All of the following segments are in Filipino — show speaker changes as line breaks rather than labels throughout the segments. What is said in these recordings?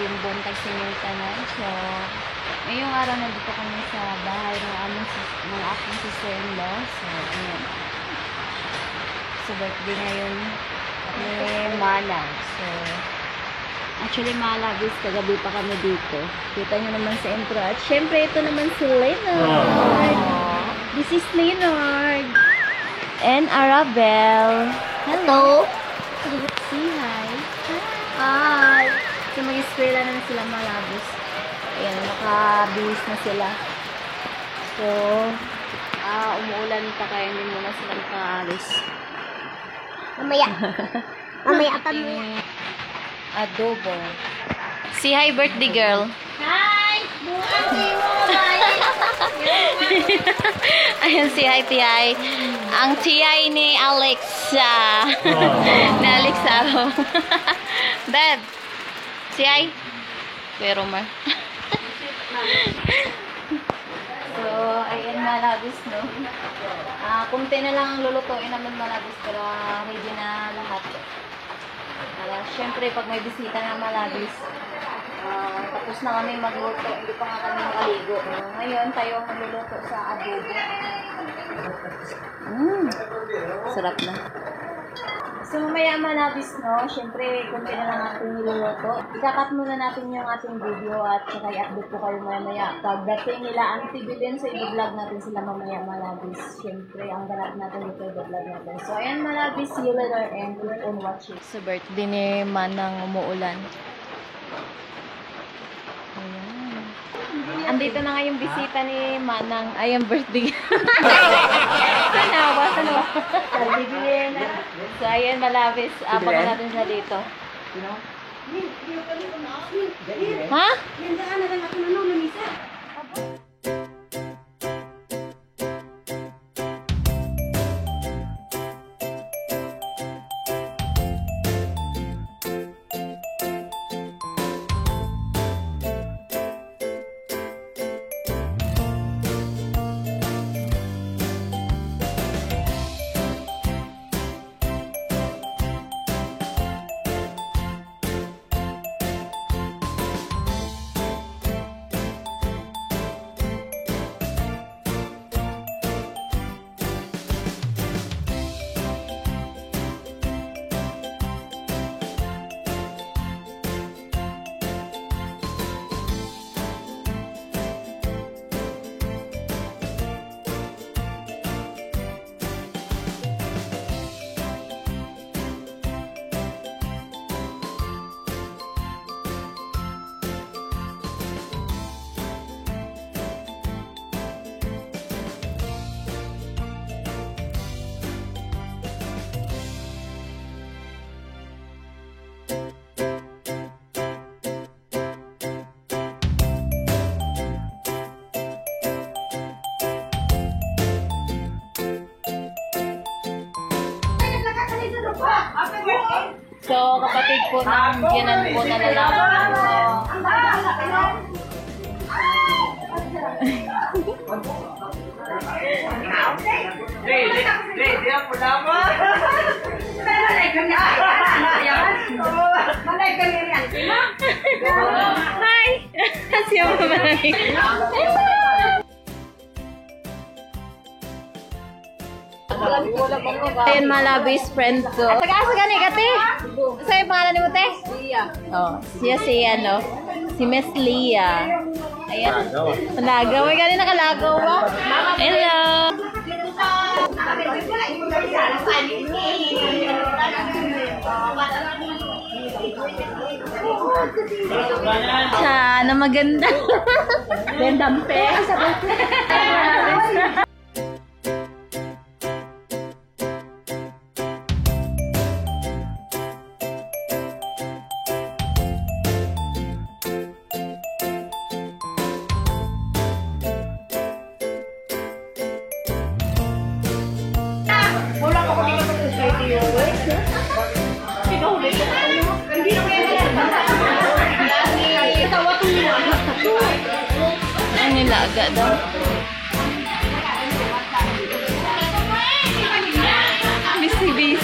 yung buntag sinultanan. So, ngayong araw nandito kami sa bahay ng aking sister-in-law. So, ayan. So, birthday ngayon ni Mala. So, actually, malabis kagabi pa kami dito. Kita nyo naman sa intro. At syempre, ito naman si Leonard. This is Leonard. And Arabelle. Hello. Say hi. Hi. So, mag-eskwela na sila malabis. Ayan, nakabihis na sila. So, umuulan pa kaya hindi muna sila nakaalis. Mamaya. Mamaya pa mo. Adobo. Say hi, birthday girl. Hi! Ayan si hi, Tiyay. Ang Tiyay ni Alexa. Na Alexa. Dad. Si hi. Pero ma. So, ayan malabis, no? Kunti na lang ang lulutuin naman malabis, pero ready na lahat. Siyempre, pag may bisita na malabis, tapos na kami magluto, hindi pa nga kami makaligo. Ngayon, tayo ang magluluto sa adobo. Sarap na. So, mamaya malabis, no? Siyempre, kunti na lang ating niluluto. Ikakat muna natin yung ating video at saka i-update po kayo maya-maya. Pagdating nila Auntie Belen, so i-vlog natin sila mamaya malabis. Siyempre, ang ganap natin dito i-vlog natin. So, ayan malabis, see you later and keep on watching. Sa birthday ni Manang umuulan. Ayan. Andito na nga yung bisita ni Manang. Ay, ang birthday. Sana. So, ayan, malabis. Abangan natin sila dito. Ha? So, kapatid po ng biyanan po na lalaki. Hi! Siya mo naman. Ayan malabis friend ko. Taga-asa gani ka, te? Sa'yo pangalan ni mo, te? Lia. Oh, siya no? Si Miss Lia. Ayan. Nalagaw. Ay, gani nakalagaw ba? Hello! Sana maganda. Gandampe. Ang nilaga daw. Busy.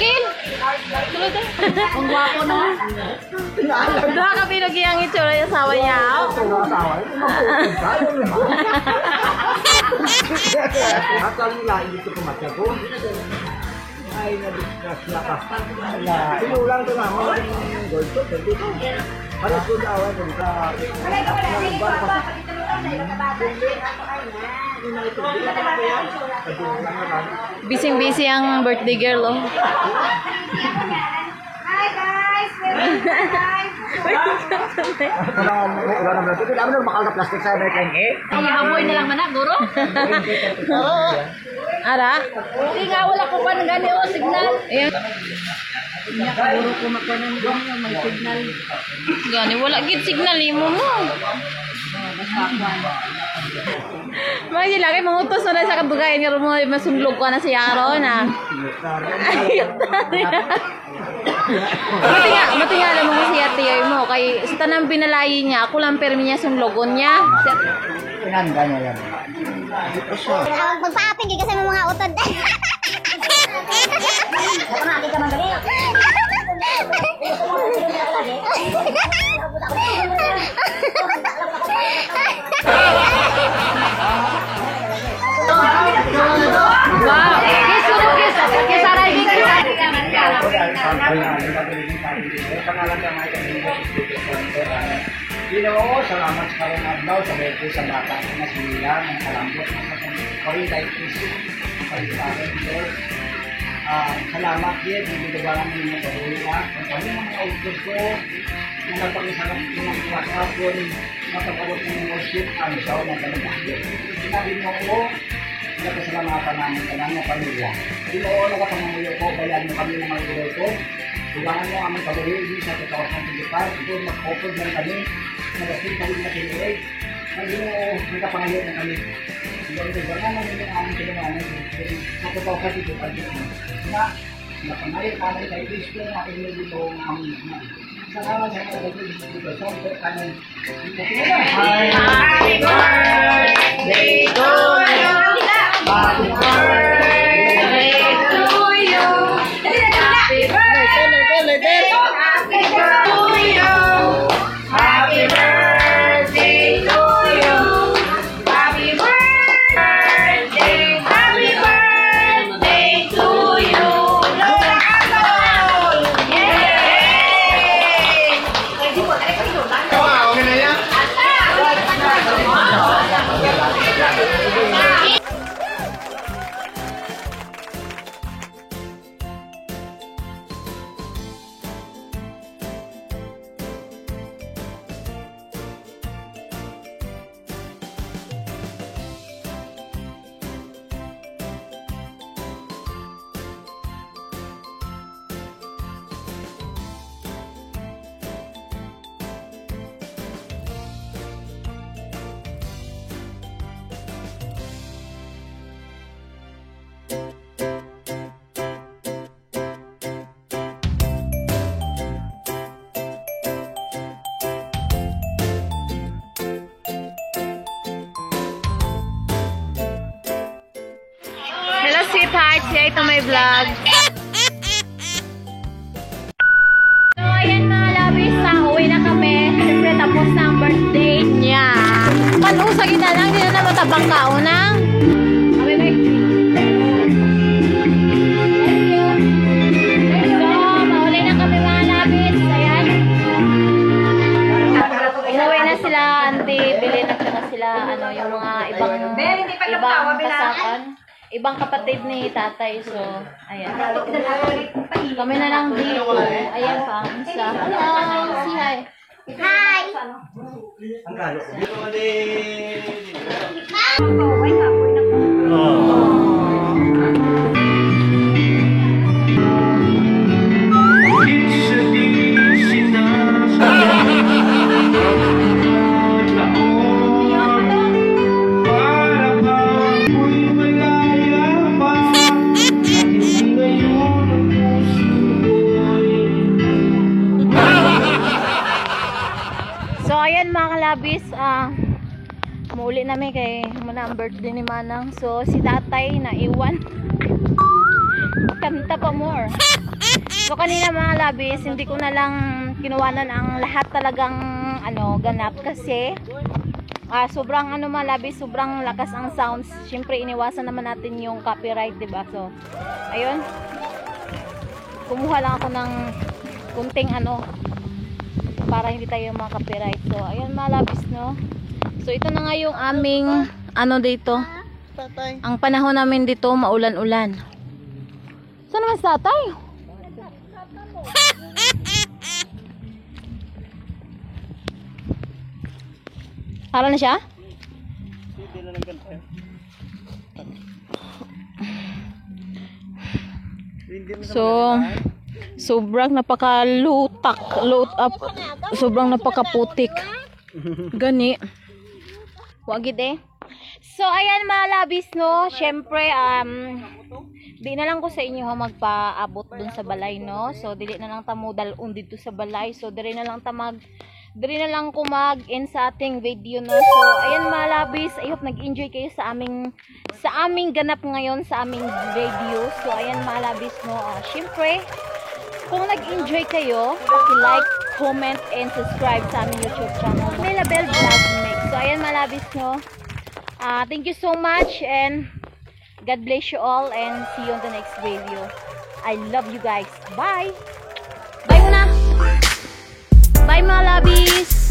Kin! Tulad eh. Ang gwapo no? Doha ka pinugi ang itsura yung asawa niya.
Akal nila, hindi ko pumatya ko. Ay, na-discuss na ka. Sinulang ko na, mga gold to, dito. Para ko na awan dun sa...
Busy-busy ang birthday girl, oh.
Hi guys!
Wala naman ito. Kailangan naman makal na plastic sa American eh.
Ay, hamoy na lang manak, guro. Oo. Ara? Hindi nga, wala ko pa ng gani, oh, signal. Ayan. Guro ko makunan doon, may signal. Gani, wala gid signal, imo mo. Mga sila kayo, mangutos na sa kabugayan nga mo, masunglog ko na si Yaro na. Matinga alam mo si Ate mo, kay sa tanang binalayi niya, ako lang permi niya sunlogon niya.
Pinanda niya yan.
Magpa-aping kasi may mga utod. Pamati ka madali.
Wow! Kiss aray din.
Ginoo, salamat sa karong adlaw sa birthday sa bata ko na sila ng kalambot sa Parinday Kristo. Pagkakaroon Lord. Salamat din, binigawaran mo yung karuya. Ang kami mga autos ko, na nagpangisarap ko ng wakapon, matagabot ng worship, ang isaw ng kalambot. Sinabi mo ko, nagpasalamatan namin ka ng pamilya. Ginoo, nakapangamuyo ko, bayan mo kami ng mga ilo ko. Tulangan mo aming kabuhi sa katawasan ng Japan. Ito, mag-offer lang kami. Nagasin kami na kinuwi. Ang Ginoo, nakapangayo na kami. Ito, bangan namin yung aming kinuwanan. Matatawasan dito pa dito. Na, napangayo kami kay Kristo na aking dito ang aming na. Sa kawan sa mga dito dito. So, ito kami. Happy birthday to you. Happy birthday to you. Happy birthday. Happy birthday to you. Happy birthday to you. Happy birthday. Happy birthday to you. Lola Apple! Yay! Okay na yan?
Hello sweetheart, siya ito may vlog. So ayan mga labis, uwi na kami. Siyempre tapos na ang birthday niya. Panusagin na lang, hindi na matabang kaunang. Kami may mauli na kami mga labis. Ayan. Inuwi na sila, auntie. Bili na sila, yung mga ibang pasakan. Ibang kapatid ni tatay, so, ayan. Kami na lang dito. Ayan pa, isa. Hello, say hi.
Hi!
Ang kalo.
So, ayan mga kalabis, muli namin kay muna ang birthday ni Manang. So, si tatay na iwan. Kanta pa more. So kanina mga labis, hindi ko na lang kinuwanan ang lahat talagang ganap kasi sobrang mga labis, sobrang lakas ang sounds. Syempre iniwasan naman natin yung copyright, 'di ba? So ayun. Kumuha lang ako ng kunting para hindi tayo maka-copyright. So ayun mga labis, no. So ito na nga yung aming dito. Ang panahon namin dito maulan-ulan. Saan naman si tatay? Para na siya? So, sobrang napakalutak, sobrang napakaputik. Gani. Wagid eh. So, ayan mga labis, no. Syempre, di na lang ko sa inyo magpaabot dun sa balay, no. So, dili na lang tamudal dito sa balay. So, diri na lang ko mag-end sa ating video, no. So, ayan mga labis, I hope nag-enjoy kayo sa aming ganap ngayon sa aming video. So, ayan mga labis, no. Syempre, kung nag-enjoy kayo, like, comment, and subscribe sa aming YouTube channel, Melabel Vlog Mix. So, ayan mga labis, no. Thank you so much and God bless you all and see you on the next video. I love you guys. Bye! Bye muna! Bye mga labis!